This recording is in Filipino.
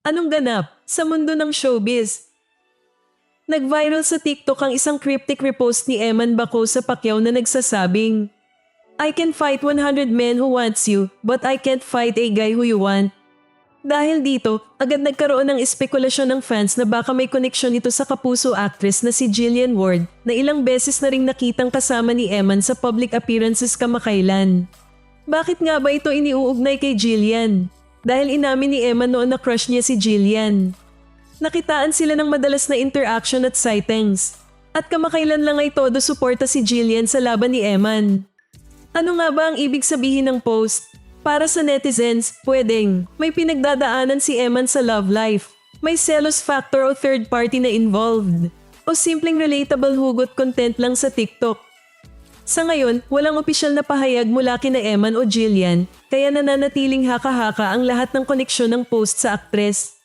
Anong ganap sa mundo ng showbiz? Nag-viral sa TikTok ang isang cryptic repost ni Eman Baco sa Pacquiao na nagsasabing, I can fight 100 men who wants you, but I can't fight a guy who you want. Dahil dito, agad nagkaroon ng espekulasyon ng fans na baka may koneksyon ito sa kapuso actress na si Jillian Ward na ilang beses na ring nakitang kasama ni Eman sa public appearances kamakailan. Bakit nga ba ito iniuugnay kay Jillian? Dahil inamin ni Eman noon na crush niya si Jillian. Nakitaan sila ng madalas na interaction at sightings. At kamakailan lang ay todo suporta si Jillian sa laban ni Eman. Ano nga ba ang ibig sabihin ng post? Para sa netizens, pwedeng may pinagdadaanan si Eman sa love life, may selos factor o third party na involved, o simpleng relatable hugot content lang sa TikTok. Sa ngayon, walang opisyal na pahayag mula kina Eman o Jillian, kaya nananatiling haka-haka ang lahat ng koneksyon ng post sa aktres.